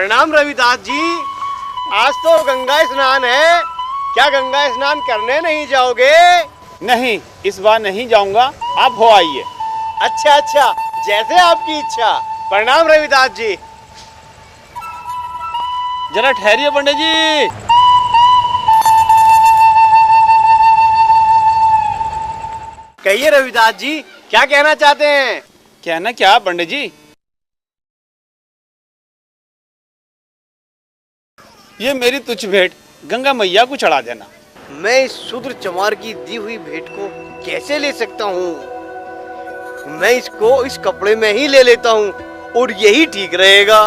प्रणाम रविदास जी। आज तो गंगा स्नान है, क्या गंगा स्नान करने नहीं जाओगे? नहीं, इस बार नहीं जाऊंगा, आप हो आइए। अच्छा अच्छा, जैसे आपकी इच्छा। प्रणाम रविदास जी। जरा ठहरिए पंडित जी। कहिए रविदास जी, क्या कहना चाहते हैं? कहना क्या पंडित जी, ये मेरी तुच्छ भेंट गंगा मैया को चढ़ा देना। मैं इस शूद्र चमार की दी हुई भेंट को कैसे ले सकता हूँ? मैं इसको इस कपड़े में ही ले लेता हूँ और यही ठीक रहेगा।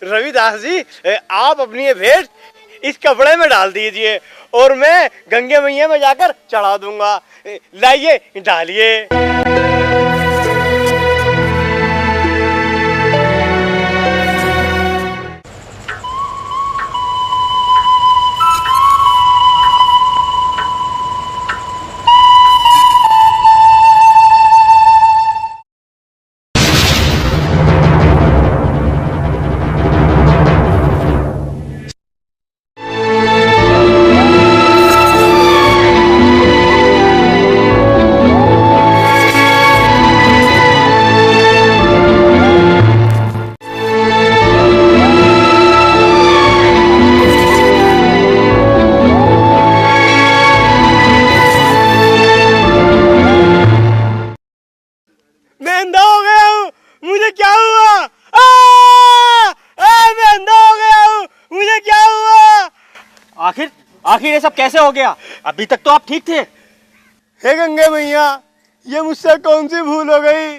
रविदास जी, आप अपनी ये भेंट इस कपड़े में डाल दीजिए और मैं गंगे मैया में जाकर चढ़ा दूंगा। लाइए, डालिए। मैं अंधा हो गया हूँ, मुझे क्या हुआ? मैं अंधा हो गया हूँ, मुझे क्या हुआ? आखिर ये सब कैसे हो गया? अभी तक तो आप ठीक थे। हे गंगे मैया, ये मुझसे कौन सी भूल हो गई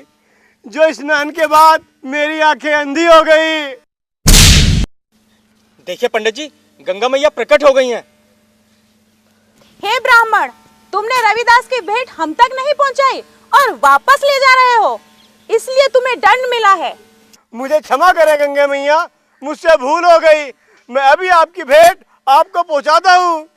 जो स्नान के बाद मेरी आंखें अंधी हो गई? देखिए पंडित जी, गंगा मैया प्रकट हो गई हैं। हे ब्राह्मण, तुमने रविदास की भेंट हम तक नहीं पहुंचाई और वापस ले जा रहे हो, इसलिए तुम्हें दंड मिला है। मुझे क्षमा करें गंगे मैया, मुझसे भूल हो गई। मैं अभी आपकी भेंट आपको पहुंचाता हूँ।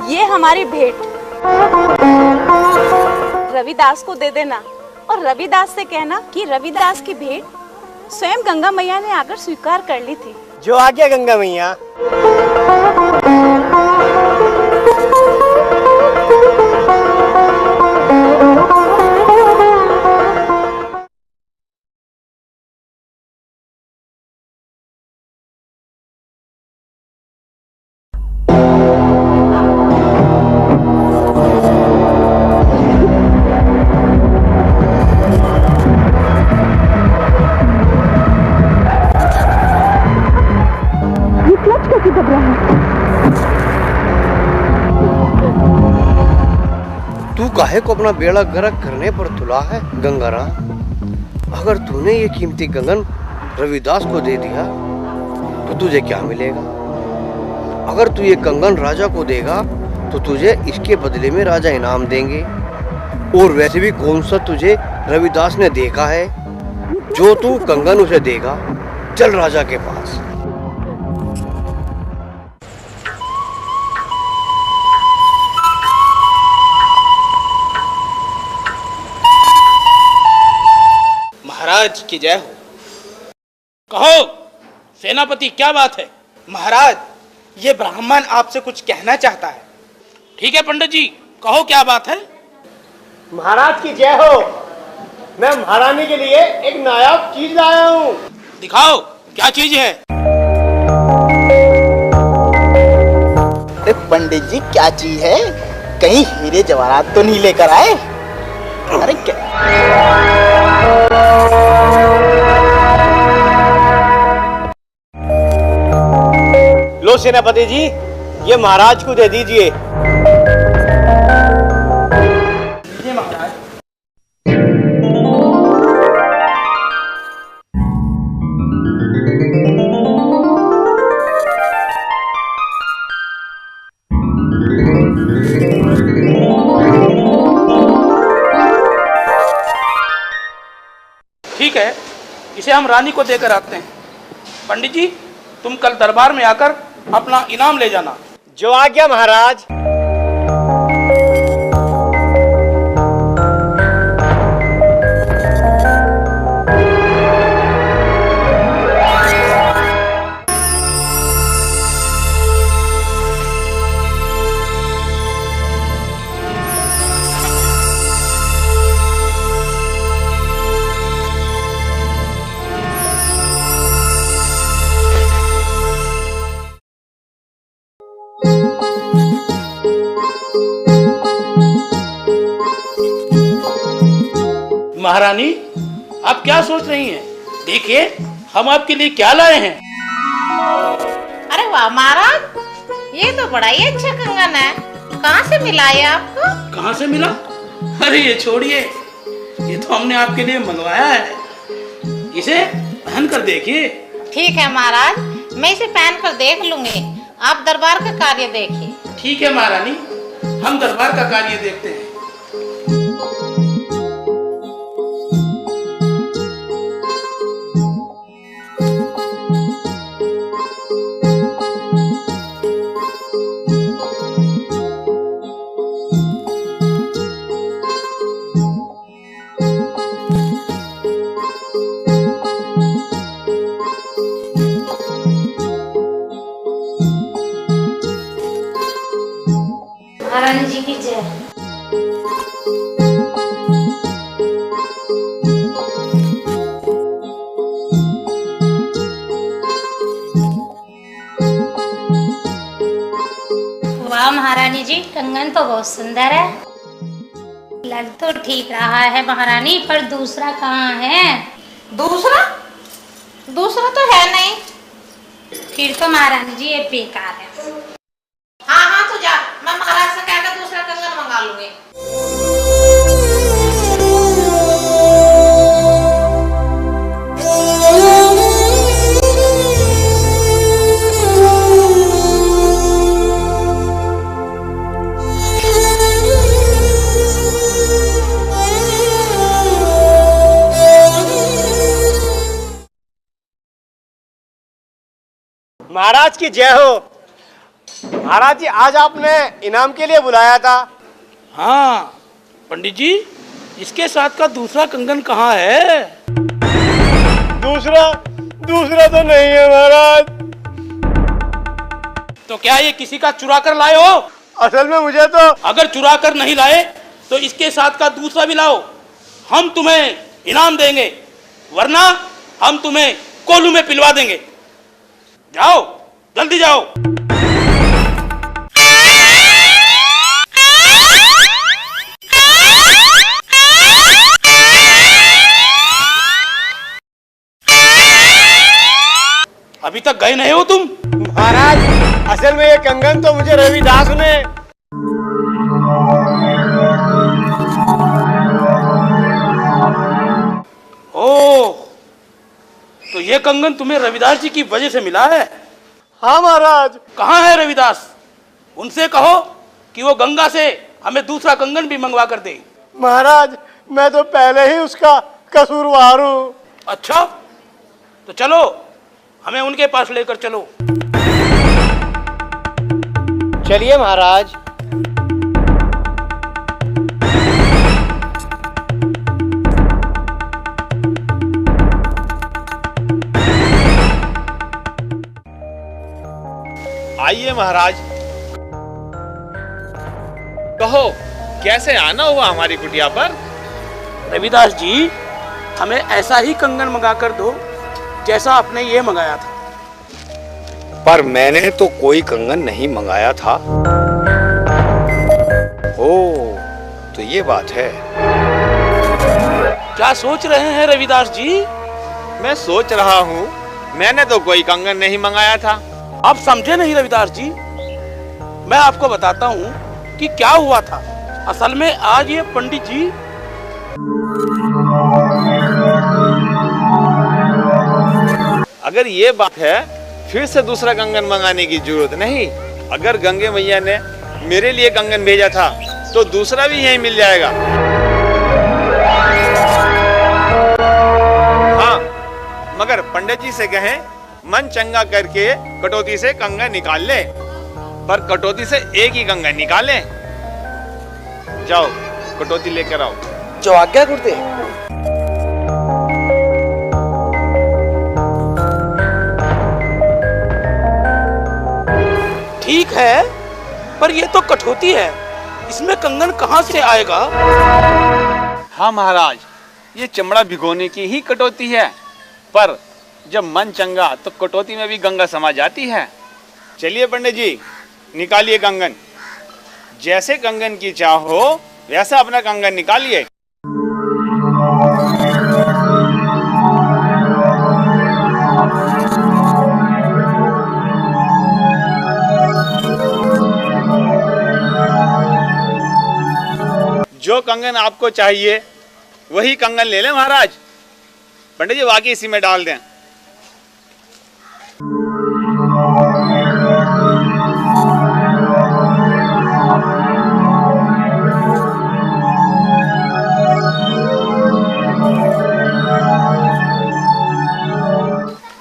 ये हमारी भेंट रविदास को दे देना और रविदास से कहना कि रविदास की भेंट स्वयं गंगा मैया ने आकर स्वीकार कर ली थी। जो आ गया गंगा मैया। तू काहे को अपना बेड़ा गर्क करने पर तुला है गंगाराम? अगर तूने ये कीमती कंगन रविदास को दे दिया तो तुझे क्या मिलेगा? अगर तू ये कंगन राजा को देगा तो तुझे इसके बदले में राजा इनाम देंगे। और वैसे भी कौन सा तुझे रविदास ने देखा है जो तू कंगन उसे देगा? चल राजा के पास। महाराज की जय हो। कहो सेनापति, क्या बात है? महाराज, ये ब्राह्मण आपसे कुछ कहना चाहता है। ठीक है पंडित जी, कहो क्या बात है? महाराज की जय हो। मैं महारानी के लिए एक नायाब चीज लाया हूँ। दिखाओ, क्या चीज है? अरे पंडित जी, क्या चीज है? कहीं हीरे जवाहरात तो नहीं लेकर आए? अरे क्या? लो सेनापति जी, ये महाराज को दे दीजिए। महाराज, हम रानी को देकर आते हैं। पंडित जी, तुम कल दरबार में आकर अपना इनाम ले जाना। जो आज्ञा महाराज। महारानी, आप क्या सोच रही हैं? देखिए, हम आपके लिए क्या लाए हैं। अरे वाह महाराज, ये तो बड़ा ही अच्छा कंगन है। कहाँ से मिला ये आपको? कहाँ से मिला? अरे ये छोड़िए, ये तो हमने आपके लिए मंगवाया है। इसे पहन कर देखिए। ठीक है महाराज, मैं इसे पहन कर देख लूंगी। आप दरबार का कार्य देखिए। ठीक है महारानी, हम दरबार का कार्य देखते हैं। महारानी जी की जय। वाह महारानी जी, कंगन तो बहुत सुंदर है। लग तो ठीक रहा है महारानी, पर दूसरा कहाँ है? दूसरा? दूसरा तो है नहीं। फिर तो महारानी जी ये बेकार है। हाँ हाँ, तू जा, मैं महाराज से कहकर दूसरा कंगन मंगा लूंगी। महाराज की जय हो। महाराज जी, आज आपने इनाम के लिए बुलाया था। हाँ पंडित जी, इसके साथ का दूसरा कंगन कहाँ है? दूसरा तो नहीं है महाराज। तो क्या ये किसी का चुरा कर लाए हो? असल में मुझे तो अगर चुरा कर नहीं लाए तो इसके साथ का दूसरा भी लाओ, हम तुम्हें इनाम देंगे, वरना हम तुम्हें कोल्हू में पिलवा देंगे। जाओ, जल्दी जाओ। अभी तक गए नहीं हो तुम? महाराज, असल में ये कंगन तो मुझे रविदास ने। ओह, तो ये कंगन तुम्हें रविदास जी की वजह से मिला है? हाँ महाराज। कहाँ है रविदास? उनसे कहो कि वो गंगा से हमें दूसरा कंगन भी मंगवा कर दे। महाराज, मैं तो पहले ही उसका कसूरवार हूँ। अच्छा, तो चलो, हमें उनके पास लेकर चलो। चलिए महाराज। आइए महाराज, कहो कैसे आना हुआ हमारी कुटिया पर? रविदास जी, हमें ऐसा ही कंगन मंगा कर दो जैसा आपने ये मंगाया था। पर मैंने तो कोई कंगन नहीं मंगाया था। ओ, तो ये बात है। क्या सोच रहे हैं रविदास जी? मैं सोच रहा हूँ, मैंने तो कोई कंगन नहीं मंगाया था। आप समझे नहीं रविदास जी, मैं आपको बताता हूँ कि क्या हुआ था। असल में आज ये पंडित जी अगर ये बात है, फिर से दूसरा कंगन मंगाने की जरूरत नहीं। अगर गंगे मैया ने मेरे लिए कंगन भेजा था तो दूसरा भी यहीं मिल जाएगा। हाँ, मगर पंडित जी से कहें मन चंगा करके कटौती से कंगन निकाल ले, पर कटौती से एक ही कंगन निकालें। जाओ कटौती लेकर आओ। जो आज्ञा गुरुदेव। ठीक है, पर ये तो कठौती है, इसमें कंगन कहाँ से आएगा? हाँ महाराज, ये चमड़ा भिगोने की ही कटौती है, पर जब मन चंगा तो कटौती में भी गंगा समा जाती है। चलिए पंडित जी, निकालिए कंगन। जैसे कंगन की चाह हो वैसा अपना कंगन निकालिए। जो कंगन आपको चाहिए वही कंगन ले लें महाराज। पंडित जी वाकई इसी में डाल दें।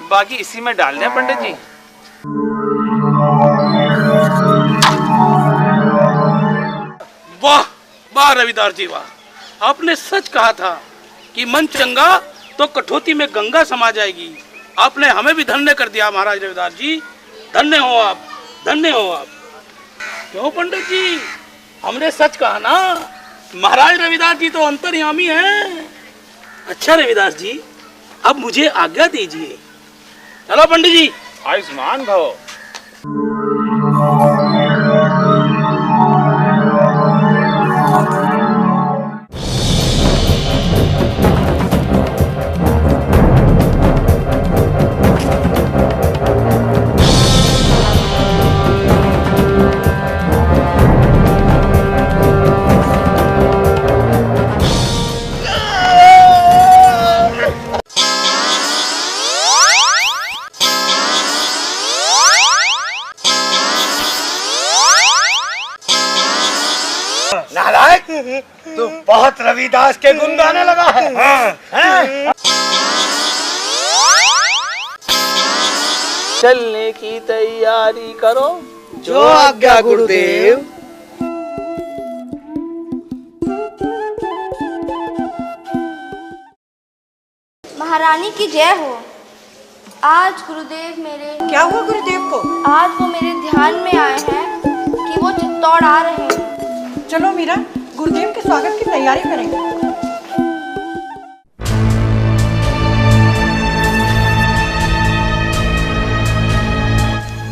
बाकी इसी में डाल दें पंडित जी। वाह वाह रविदास जी वाह, आपने सच कहा था कि मन चंगा तो कठौती में गंगा समा जाएगी। आपने हमें भी धन्य कर दिया महाराज रविदास जी। धन्य हो आप, धन्य हो आप। क्यों पंडित जी, हमने सच कहा ना? महाराज रविदास जी तो अंतर्यामी हैं। अच्छा रविदास जी, अब मुझे आज्ञा दीजिए। चलो पंडित जी। आयुष्मान भव। नालायक, तू बहुत रविदास के गुण गाने लगा है। हैं? चलने की तैयारी करो। जो आज्ञा गुरुदेव। महारानी की जय हो। आज गुरुदेव मेरे क्या हुआ गुरुदेव को? आज वो मेरे ध्यान में आए हैं कि वो चित्तौड़ आ रहे हैं। चलो मीरा, गुरुदेव के स्वागत की तैयारी करेंगे।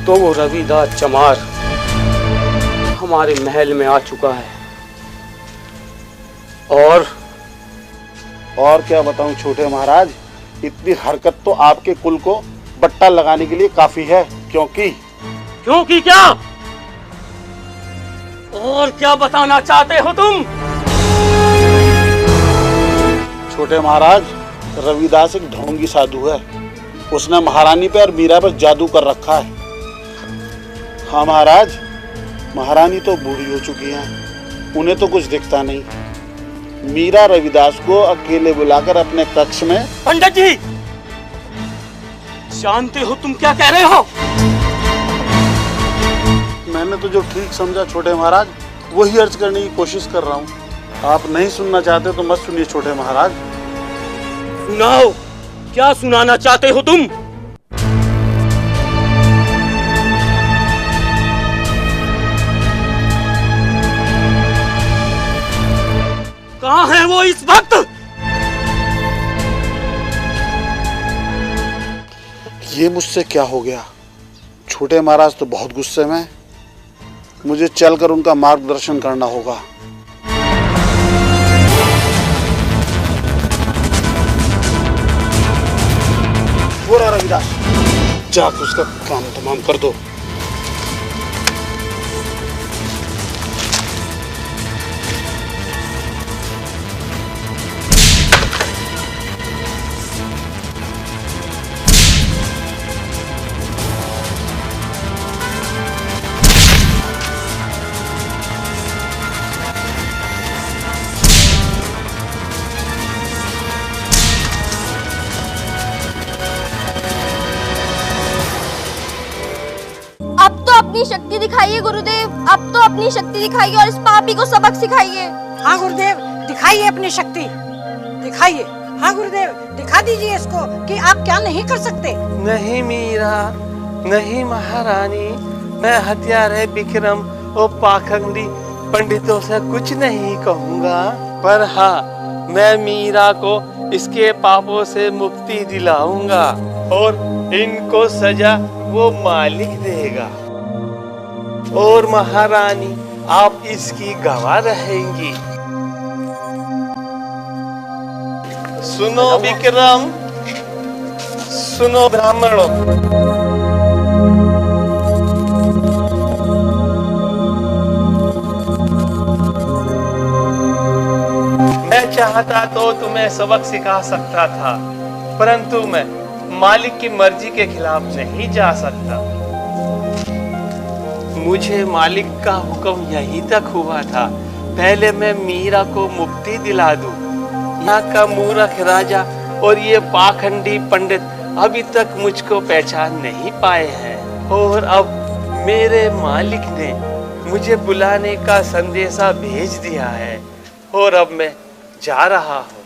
तो वो रविदास चमार हमारे महल में आ चुका है। और क्या बताऊं छोटे महाराज, इतनी हरकत तो आपके कुल को बट्टा लगाने के लिए काफी है। क्योंकि क्या? और क्या बताना चाहते हो तुम? छोटे महाराज, रविदास एक ढोंगी साधु है। उसने महारानी पे और मीरा पर जादू कर रखा है। हाँ महाराज, महारानी तो बूढ़ी हो चुकी हैं, उन्हें तो कुछ दिखता नहीं। मीरा रविदास को अकेले बुलाकर अपने कक्ष में। पंडित जी, जानते हो तुम क्या कह रहे हो? मैंने तो जो ठीक समझा छोटे महाराज, वही अर्ज करने की कोशिश कर रहा हूँ। आप नहीं सुनना चाहते तो मत सुनिए छोटे महाराज। सुनाओ, क्या सुनाना चाहते हो तुम? कहाँ है वो इस वक्त? ये मुझसे क्या हो गया? छोटे महाराज तो बहुत गुस्से में। मुझे चलकर उनका मार्गदर्शन करना होगा। बोला रविदास, जाकर उसका काम तमाम कर दो। अपनी शक्ति दिखाइए गुरुदेव, अब तो अपनी शक्ति दिखाइए और इस पापी को सबक सिखाइए। हाँ गुरुदेव, दिखाइए अपनी शक्ति, दिखाइए। हाँ गुरुदेव, दिखा दीजिए इसको कि आप क्या नहीं कर सकते। नहीं मीरा, नहीं महारानी, मैं हत्यारे विक्रम और पाखंडी पंडितों से कुछ नहीं कहूँगा, पर हाँ, मैं मीरा को इसके पापों से मुक्ति दिलाऊंगा और इनको सजा वो मालिक देगा। और महारानी, आप इसकी गवाह रहेंगी। सुनो विक्रम, सुनो ब्राह्मणों, मैं चाहता तो तुम्हें सबक सिखा सकता था, परंतु मैं मालिक की मर्जी के खिलाफ नहीं जा सकता। मुझे मालिक का हुक्म यहीं तक हुआ था, पहले मैं मीरा को मुक्ति दिला दूं। यहाँ का मूर्ख राजा और ये पाखंडी पंडित अभी तक मुझको पहचान नहीं पाए हैं, और अब मेरे मालिक ने मुझे बुलाने का संदेशा भेज दिया है, और अब मैं जा रहा हूँ।